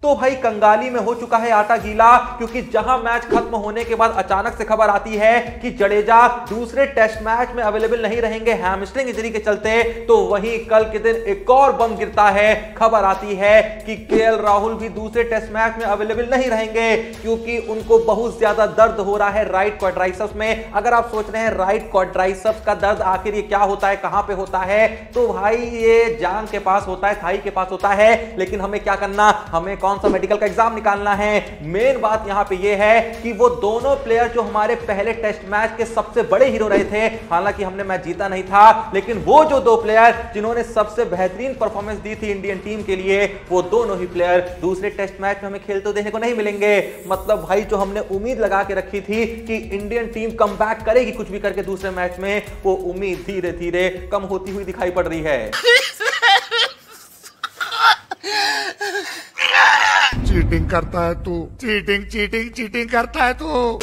तो भाई कंगाली में हो चुका है आटा गीला, क्योंकि जहां मैच खत्म होने के बाद अचानक से खबर आती है कि जडेजा दूसरे टेस्ट मैच में अवेलेबल नहीं रहेंगे हैमस्ट्रिंग इंजरी के चलते, तो वहीं कल के दिन एक और बम गिरता है। खबर आती है कि केएल राहुल भी दूसरे टेस्ट मैच में अवेलेबल नहीं रहेंगे, क्योंकि उनको बहुत ज्यादा दर्द हो रहा है राइट क्वाड्राइसेप्स में। अगर आप सोच रहे हैं राइट क्वाड्राइसेप्स का दर्द आखिर ये क्या होता है, कहां पे होता है, तो भाई ये जांघ के पास होता है, थाई के पास होता है। लेकिन हमें क्या करना, हमें कौन सा मेडिकल का एग्जाम निकालना है। मेन बात यहां पे ये है कि वो दोनों प्लेयर जो हमारे पहले टेस्ट मैच के सबसे बड़े हीरो रहे थे, हालांकि हमने मैच जीता नहीं था, लेकिन वो जो दो प्लेयर जिन्होंने सबसे बेहतरीन परफॉर्मेंस दी थी इंडियन टीम के लिए, वो दोनों ही प्लेयर दूसरे टेस्ट मैच में हमें खेलते देखने को नहीं मिलेंगे। मतलब भाई जो हमने उम्मीद लगा के रखी थी कि इंडियन टीम कमबैक करेगी कुछ भी करके दूसरे मैच में, वो उम्मीद धीरे धीरे कम होती हुई दिखाई पड़ रही है। चीटिंग करता है तू, चीटिंग करता है तू।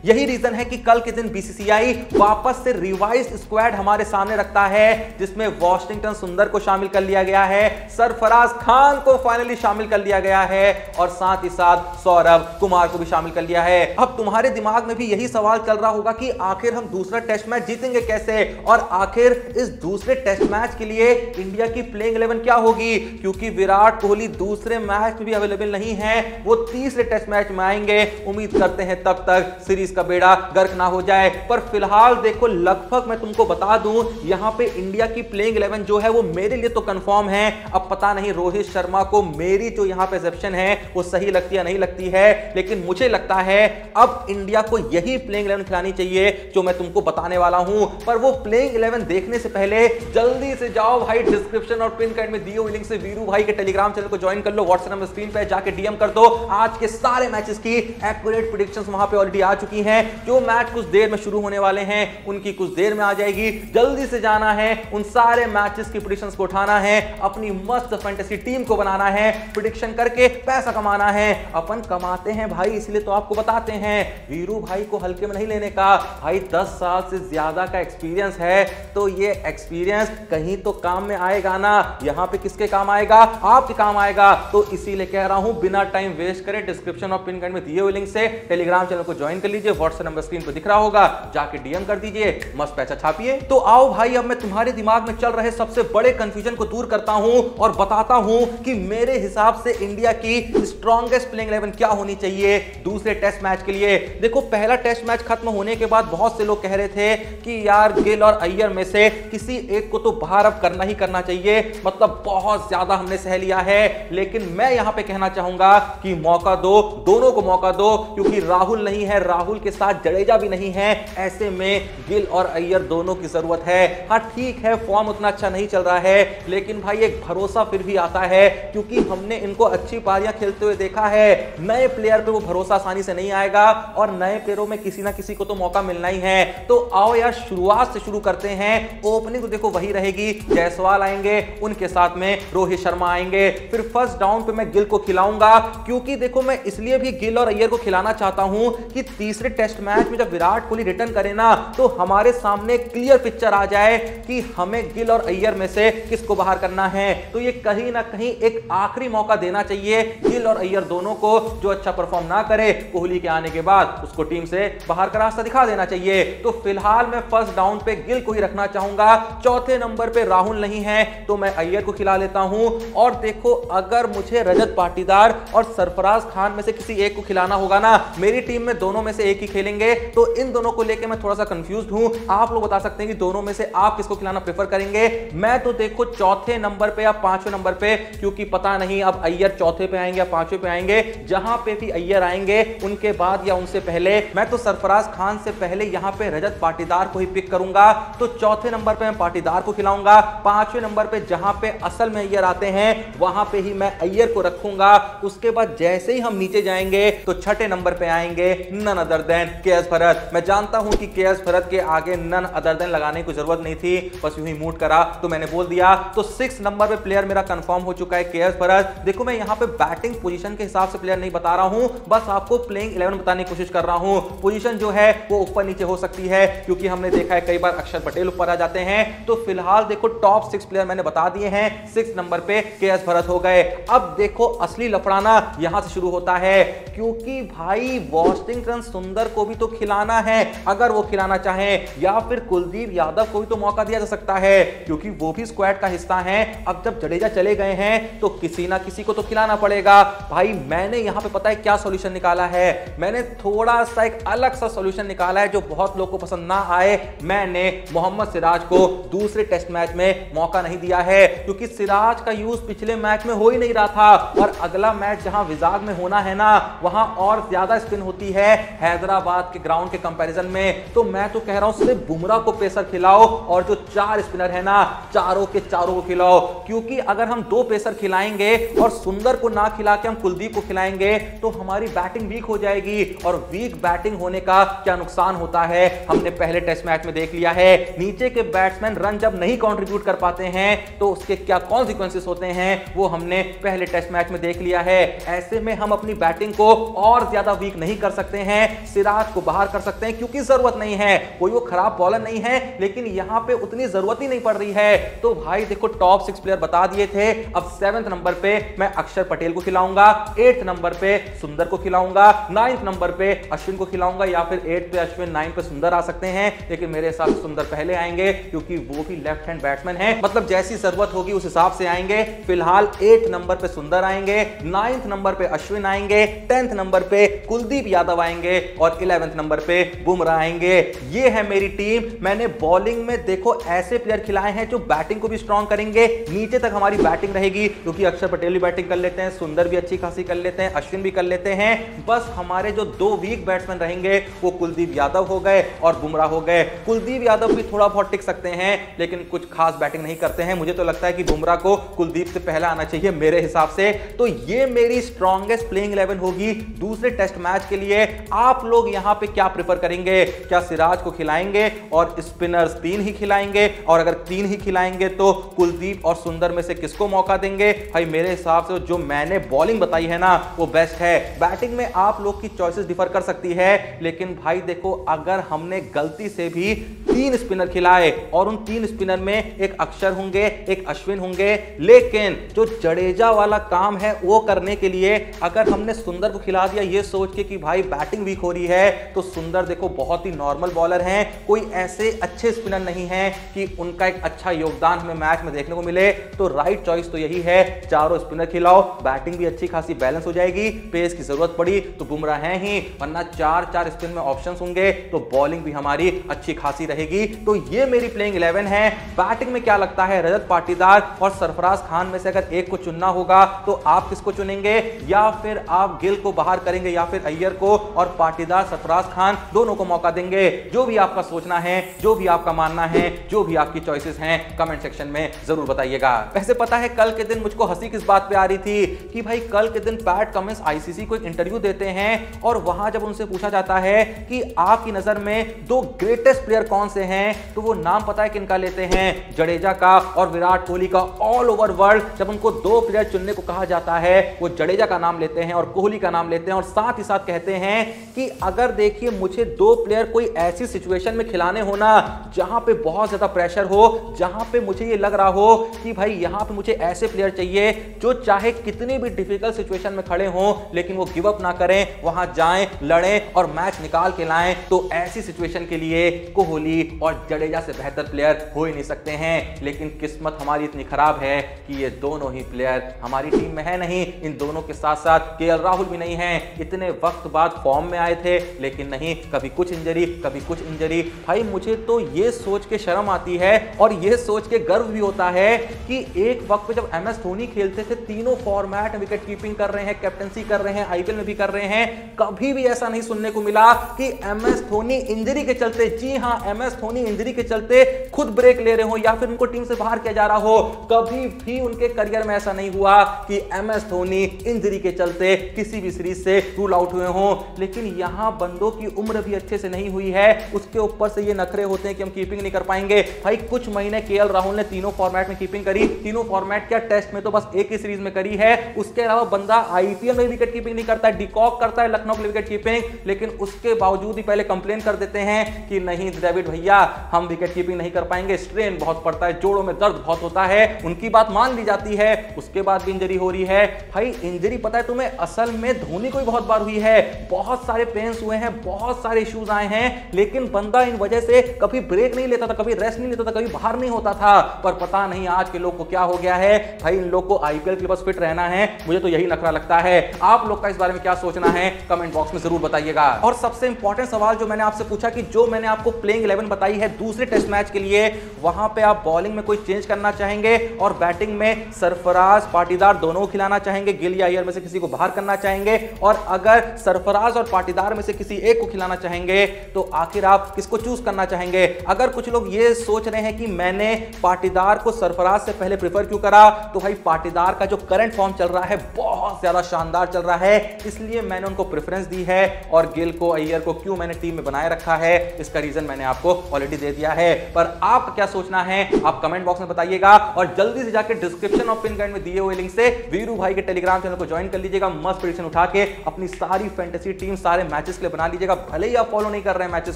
यही रीजन है कि कल के दिन बीसीसीआई वापस से रिवाइज्ड स्क्वाड हमारे सामने रखता है, जिसमें वॉशिंगटन सुंदर को शामिल कर लिया गया है, सरफराज खान को फाइनली शामिल कर लिया गया है, और साथ ही साथ सौरभ कुमार को भी शामिल कर लिया है। अब तुम्हारे दिमाग में भी यही सवाल चल रहा होगा कि आखिर हम दूसरा टेस्ट मैच जीतेंगे कैसे, और आखिर इस दूसरे टेस्ट मैच के लिए इंडिया की प्लेइंग 11 क्या होगी, क्योंकि विराट कोहली दूसरे मैच में भी अवेलेबल नहीं है, वो तीसरे टेस्ट मैच में आएंगे। उम्मीद करते हैं तब तक सीरीज का बेड़ा गर्क ना हो जाए। पर फिलहाल देखो, लगभग मैं तुमको बता दूं, यहां पे इंडिया की प्लेइंग 11 जो है वो मेरे लिए तो कंफर्म है। अब पता नहीं रोहित शर्मा को मेरी जो यहां पे एक्सेप्शन है वो सही लगती है नहीं लगती है, लेकिन मुझे लगता है अब इंडिया को यही प्लेइंग 11 खिलानी चाहिए जो मैं तुमको बताने वाला हूं। पर वो प्लेइंग 11 देखने से पहले जल्दी से जाओ भाई डिस्क्रिप्शन और पिन कार्ड में दिए हुए लिंक से वीरू भाई के टेलीग्राम चैनल को ज्वाइन कर लो, व्हाट्सएप नंबर स्क्रीन पे जाके डीएम कर दो। आज के सारे मैचेस की एक्यूरेट प्रेडिक्शंस वहां पे ऑलरेडी आ चुकी हैं। जो मैच कुछ देर में शुरू होने वाले हैं उनकी कुछ देर में आ जाएगी। जल्दी से जाना है, उन सारे मैचेस की प्रेडिक्शंस को उठाना है, अपनी मस्त फैंटेसी टीम को बनाना है, प्रेडिक्शन करके पैसा कमाना है। अपन कमाते हैं भाई, इसलिए तो आपको बताते हैं। वीरू भाई को हल्के में नहीं लेने का, भाई 10 साल से ज्यादा का एक्सपीरियंस है, तो ये एक्सपीरियंस कहीं तो काम में आएगा ना। यहां पे किसके काम आएगा, आपके काम आएगा। तो इसीलिए कह रहा हूं बिना टाइम वेस्ट करे डिस्क्रिप्शन और पिन कार्ड में दिए हुए लिंक से टेलीग्राम चैनल को ज्वाइन कर लीजिए, व्हाट्सएप नंबर स्क्रीन पर दिख रहा होगा, जाके डीएम कर दीजिए, मस्त पैसा छापिए। तो आओ भाई, अब मैं तुम्हारे दिमाग में चल रहे सबसे बड़े कंफ्यूजन को दूर करता हूं और बताता हूं कि मेरे हिसाब से इंडिया की स्ट्रॉन्गेस्ट प्लेइंग 11 क्या होनी चाहिए दूसरे टेस्ट मैच के लिए। देखो, पहला टेस्ट मैच खत्म होने के बाद बहुत से लोग कह रहे थे कि यार गिल और अय्यर में से किसी एक को तो बाहर अब करना ही करना चाहिए, मतलब बहुत ज्यादा हमने सह लिया है। लेकिन मैं यहां पे कहना चाहूंगा कि मौका दो, दोनों को मौका दो, क्योंकि राहुल नहीं है, राहुल के साथ जडेजा भी नहीं है, ऐसे में गिल और अय्यर दोनों की जरूरत है। हाँ ठीक है, फॉर्म उतना अच्छा नहीं चल रहा है, लेकिन भाई एक भरोसा फिर भी आता है, क्योंकि हमने इनको अच्छी पारियां खेलते हुए देखा है। नए प्लेयर पे वो भरोसा आसानी से नहीं आएगा, और नए प्लेयरों में किसी ना किसी को तो मौका मिलना ही है। तो आओ यार, शुरुआत से शुरू करते हैं। ओपनिंग तो देखो वही रहेगी, जायसवाल आएंगे, उनके साथ में रोहित शर्मा आएंगे। फिर फर्स्ट डाउन पे मैं गिल को खिलाऊंगा, क्योंकि देखो मैं इसलिए भी गिल और अय्यर को खिलाना चाहता हूं कि तीसरे टेस्ट मैच में जब विराट कोहली रिटर्न करे ना, तो हमारे सामने क्लियर पिक्चर आ जाए कि हमें गिल और अय्यर में से किसको बाहर करना है। तो ये कहीं ना कहीं एक आखिरी मौका देना चाहिए गिल और अय्यर दोनों को। जो अच्छा परफॉर्म ना करे कोहली के आने के बाद, उसको टीम से बाहर का रास्ता दिखा देना चाहिए। तो फिलहाल मैं फर्स्ट डाउन पे गिल को ही रखना चाहूंगा। चौथे नंबर पे राहुल नहीं है, तो मैं अय्यर को खिला लेता हूं। और देखो, अगर मुझे रजत पाटीदार और सरफराज खान में से किसी एक को खिलाना होगा ना, मेरी टीम में दोनों में से एक ही खेलेंगे, तो इन दोनों को लेके मैं थोड़ा सा कंफ्यूज हूं। आप लोग बता सकते हैं कि दोनों में से आप किसको खिलाना प्रेफर करेंगे। मैं तो देखो चौथे नंबर पे या पांचवें नंबर पे, क्योंकि पता नहीं अब अय्यर चौथे पे आएंगे या पांचवें पे आएंगे, जहां पे भी अय्यर आएंगे उनके बाद या उनसे पहले मैं तो सरफराज खान से पहले यहां पे रजत पाटीदार को ही पिक करूंगा। तो चौथे नंबर पे मैं पाटीदार को खिलाऊंगा। पांचवें नंबर पे जहां पे असल में अय्यर आते हैं वहां पे ही मैं अय्यर को रखूंगा। उसके बाद जैसे ही हम नीचे जाएंगे तो छठे नंबर पे आएंगे none other than KS Bharat. मैं जानता हूं कि केएस भरत के आगे नन अदर देन लगाने की जरूरत नहीं थी, बस यूं ही मूड करा तो मैंने बोल दिया। तो 6 नंबर पे प्लेयर मेरा कंफर्म हो चुका है केएस भरत। देखो मैं यहां पे बैटिंग पोजीशन के हिसाब से प्लेयर नहीं बता रहा हूं, बस आपको प्लेइंग 11 बताने की कोशिश कर रहा हूं। पोजीशन जो है वो ऊपर नीचे हो सकती है, क्योंकि हमने देखा है कई बार अक्षर पटेल ऊपर आ जाते हैं। तो फिलहाल देखो टॉप 6 प्लेयर मैंने बता दिए हैं। 6 नंबर पे केएस भरत हो गए। अब देखो असली लफड़ाना यहां से शुरू होता है, क्योंकि भाई वॉशिंगटन सुंदर को भी तो खिलाना है, अगर वो खिलाना चाहें, या फिर कुलदीप यादव को भी तो मौका दिया जा सकता है, क्योंकि वो भी स्क्वाड का हिस्सा हैं। अब जब जडेजा चले गए हैं तो किसी ना किसी को तो खिलाना पड़ेगा। भाई मैंने यहां पे पता है क्या सॉल्यूशन निकाला है, मैंने थोड़ा सा एक अलग सा सॉल्यूशन निकाला है जो बहुत लोगों को पसंद ना आए। मैंने मोहम्मद सिराज को दूसरे टेस्ट मैच में मौका नहीं दिया है, क्योंकि सिराज का यूज पिछले मैच में हो ही नहीं रहा था, और अगला मैच जहां विजाग में होना है ना, वहां और ज्यादा स्पिन होती है हैदराबाद के ग्राउंड के कंपैरिजन में। तो मैं तो कह रहा हूं सिर्फ बुमराह को पेसर खिलाओ, और जो 4 स्पिनर है ना, चारों के चारों को खिलाओ, क्योंकि अगर हम 2 पेसर खिलाएंगे और सुंदर को ना खिला के हम कुलदीप को खिलाएंगे तो हमारी बैटिंग वीक हो जाएगी, और वीक बैटिंग होने का क्या नुकसान होता है हमने पहले टेस्ट मैच में देख लिया है। नीचे के बैट्समैन रन जब नहीं कंट्रीब्यूट कर पाते हैं तो उसके क्या कॉन्सिक्वेंसेस होते हैं वो हमने पहले टेस्ट मैच में देख लिया है। ऐसे में हम अपनी बैटिंग को और ज्यादा वीक नहीं कर सकते हैं, सिराज को बाहर कर सकते हैं, क्योंकि जरूरत नहीं है, कोई वो खराब बॉलर नहीं है, लेकिन यहां पे उतनी जरूरत ही नहीं पड़ रही है। तो भाई देखो टॉप 6 प्लेयर बता दिए थे। अब 7th नंबर पे मैं अक्षर पटेल को खिलाऊंगा, 8th नंबर पे सुंदर को खिलाऊंगा, 9th नंबर पे अश्विन को खिलाऊंगा, या फिर 8 पे अश्विन, 9 पे सुंदर आ सकते हैं, लेकिन मेरे हिसाब से सुंदर पहले आएंगे, क्योंकि वो भी लेफ्ट हैंड बैट्समैन है, मतलब जैसी जरूरत होगी उस हिसाब से आएंगे। फिलहाल 8 नंबर पे सुंदर आएंगे, 9th नंबर पे अश्विन आएंगे, 10th नंबर पे कुलदीप यादव आएंगे, और 11th नंबर पे बुमराह आएंगे। ये है मेरी टीम। मैंने बॉलिंग में देखो ऐसे प्लेयर खिलाए हैं जो बैटिंग को भी स्ट्रांग करेंगे, नीचे तक हमारी बैटिंग रहेगी, क्योंकि अक्षर पटेल भी बैटिंग कर लेते हैं, सुंदर भी अच्छी खासी कर लेते हैं, अश्विन भी कर लेते हैं। बस हमारे जो 2 वीक बैट्समैन रहेंगे वो कुलदीप यादव हो गए और बुमराह हो गए। कुलदीप यादव भी थोड़ा बहुत टिक सकते हैं, लेकिन कुछ खास बैटिंग नहीं करते हैं। मुझे तो लगता है कि बुमराह को कुलदीप से पहले आना चाहिए मेरे हिसाब से। तो ये मेरी स्ट्रॉन्गेस्ट प्लेइंग 11 होगी दूसरे टेस्ट मैच के लिए। आप लोग यहां पे क्या प्रेफर करेंगे? क्या सिराज को खिलाएंगे और स्पिनर्स 3 ही खिलाएंगे, और अगर 3 ही खिलाएंगे तो कुलदीप और सुंदर में से किसको मौका देंगे? भाई मेरे हिसाब से जो मैंने बॉलिंग बताई है ना वो बेस्ट है। बैटिंग में आप लोग की चॉइसेस डिफर कर सकती है, लेकिन भाई देखो अगर हमने गलती से भी 3 स्पिनर खिलाए और उन 3 स्पिनर में एक अक्षर होंगे, एक अश्विन होंगे, लेकिन जो जडेजा वाला काम है वो करने के लिए अगर हमने सुंदर को खिला दिया ये सोच के कि भाई बैटिंग वीक हो रही है, तो सुंदर देखो बहुत ही नॉर्मल बॉलर हैं, कोई ऐसे अच्छे स्पिनर नहीं हैं कि उनका एक अच्छा योगदान हमें मैच में देखने को मिले। तो राइट चॉइस तो यही है, चारों स्पिनर खिलाओ, बैटिंग भी अच्छी खासी बैलेंस हो जाएगी, पेस की जरूरत पड़ी तो बुमराह हैं ही, वरना 4 स्पिन में ऑप्शंस होंगे तो बॉलिंग भी हमारी अच्छी खासी रहेगी। तो ये मेरी प्लेइंग 11 है। बैटिंग में क्या लगता है, रजत पाटीदार और सरफराज खान में से अगर एक को चुनना होगा तो आप किसको चुनेंगे? या फिर आप गिल को बाहर करेंगे, या फिर अय्यर को, और पाटीदार सरफराज खान दोनों को मौका देंगे? जो भी आपका सोचना है, जो भी आपका मानना है, जो भी आपकी चॉइसेस हैं, कमेंट सेक्शन में जरूर बताइएगा। वैसे पता है कल के दिन मुझको हंसी किस बात पे आ रही थी कि भाई कल के दिन पैट कमिंस आईसीसी को एक इंटरव्यू देते हैं, और वहां जब उनसे पूछा जाता है कि आपकी नजर में 2 ग्रेटेस्ट प्लेयर कौन से हैं, तो वो नाम पता है किनका लेते हैं? जडेजा का और विराट कोहली का। ऑल ओवर वर्ल्ड जब उनको 2 प्लेयर चुनने को कहा जाता है वो जडेजा का नाम लेते हैं और कोहली का नाम लेते हैं, और साथ ही साथ कहते हैं कि अगर देखिए मुझे 2 प्लेयर कोई ऐसी सिचुएशन में खिलाने हो ना जहां पे बहुत ज्यादा प्रेशर हो, जहां पे मुझे ये लग रहा हो कि भाई यहां पे मुझे ऐसे प्लेयर चाहिए जो चाहे कितनी भी डिफिकल्ट सिचुएशन में खड़े हों लेकिन वो गिव अप ना करें, वहां जाएं, लड़ें और मैच निकाल के लाएं, तो ऐसी सिचुएशन के लिए कोहली और जडेजा से बेहतर प्लेयर हो ही नहीं सकते हैं। लेकिन किस्मत हमारी इतनी खराब है कि ये दोनों ही प्लेयर हमारी टीम में है नहीं। इन दोनों के साथ साथ केएल राहुल भी नहीं है। इतने वक्त बाद फॉर्म में आए थे, लेकिन नहीं, कभी कुछ इंजरी, कभी कुछ इंजरी। भाई मुझे तो ये सोच के शर्म आती है और ये सोच के गर्व भी होता है कि एक वक्त पे जब एमएस धोनी खेलते थे, तीनों फॉर्मेट में विकेट कीपिंग कर रहे हैं, कैप्टनसी कर रहे हैं, आईपीएल में भी कर रहे हैं, कभी भी ऐसा नहीं सुनने को मिला कि एमएस धोनी इंजरी के चलते, जी हां एमएस धोनी इंजरी के चलते खुद ब्रेक ले रहे हो या फिर उनको टीम से बाहर किया जा रहा हो, कभी भी उनके करियर में ऐसा नहीं हुआ कि MS धोनी इंजरी के चलते किसी भी सीरीज से रूल आउट हुए हों। लेकिन यहां बंदों की उम्र भी अच्छे से नहीं हुई है, उसके ऊपर से ये नखरे होते हैं कि हम कीपिंग नहीं कर पाएंगे। भाई कुछ महीने KL राहुल ने तीनों फॉर्मेट में कीपिंग करी, तीनों फॉर्मेट क्या टेस्ट में तो बस एक ही सीरीज में करी है, उसके अलावा बंदा IPL में विकेट कीपिंग नहीं करता है, डिकॉक करता है लखनऊ के लिए विकेट कीपिंग, लेकिन उसके बावजूद ही पहले कंप्लेन कर देते हैं कि नहीं द्रविड़ भैया हम विकेट कीपिंग नहीं कर पाएंगे, स्ट्रेन बहुत पड़ता है, जोड़ों में दर्द बहुत होता है। उनकी बात मान ली जाती है, उसके बाद भी इंजरी हो रही है। भाई इंजरी पता है तुम्हें असल में धोनी को भी बहुत बार हुई है, बहुत सारे पेन्स हुए हैं, बहुत सारे इश्यूज आए हैं, लेकिन बंदा इन वजह से कभी ब्रेक नहीं लेता था, कभी रेस्ट नहीं लेता था, कभी बाहर नहीं होता था। पर पता नहीं आज के लोग को क्या हो गया है, भाई इन लोग को IPL के लिए बस फिट रहना है। मुझे तो यही नखरा लगता है। आप लोग का इस बारे में क्या सोचना है कमेंट बॉक्स में जरूर बताइएगा। और सबसे इंपॉर्टेंट सवाल जो मैंने आपसे पूछा कि जो मैंने आपको प्लेइंग 11 बताई है दूसरे टेस्ट मैच के लिए, वहां पे आप बॉलिंग में कोई चेंज करना चाहेंगे और बैटिंग में सरफराज पाटीदार दोनों खिलाना चाहेंगे, गिल या अय्यर में से किसी को बाहर करना चाहेंगे, और अगर सरफराज और पाटीदार में से किसी एक को खिलाना चाहेंगे तो आखिर आप किसको चूज करना चाहेंगे? अगर कुछ लोग ये सोच रहे हैं कि मैंने पाटीदार को सरफराज से पहले प्रेफर क्यों करा, तो भाई पाटीदार का जो करंट फॉर्म चल रहा है बहुत ज्यादा शानदार चल रहा है, इसलिए मैंने उनको प्रेफरेंस दी है। और गिल को अय्यर को क्यों मैंने टीम में बनाए रखा है, इसका रीजन मैंने आपको ऑलरेडी दे दिया है। पर आप क्या सोचना है आप कमेंट बॉक्स में बताइएगा, और जल्दी से जाकर डिस्क्रिप्शन और पिन कमेंट में दिए हुए लिंक से वीरू भाई के टेलीग्राम चैनल को ज्वाइन कर लीजिएगा। मस्त प्रेडिक्शन उठा के अपनी सारी फैंटेसी टीम सारे मैचेस के लिए बना लीजिएगा। भले ही आप फॉलो नहीं कर रहे हैं मैचेस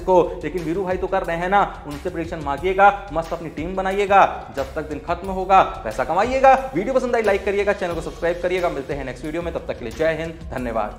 को, लेकिन वीरू भाई तो कर रहे हैं ना, उनसे प्रेडिक्शन मांगिएगा, मस्त अपनी टीम बनाइएगा, जब तक दिन खत्म होगा पैसा कमाइएगा। वीडियो पसंद आई लाइक करिएगा, चैनल को सब्सक्राइब करिएगा। मिलते हैं नेक्स्ट वीडियो में, तब तक के लिए जय हिंद, धन्यवाद।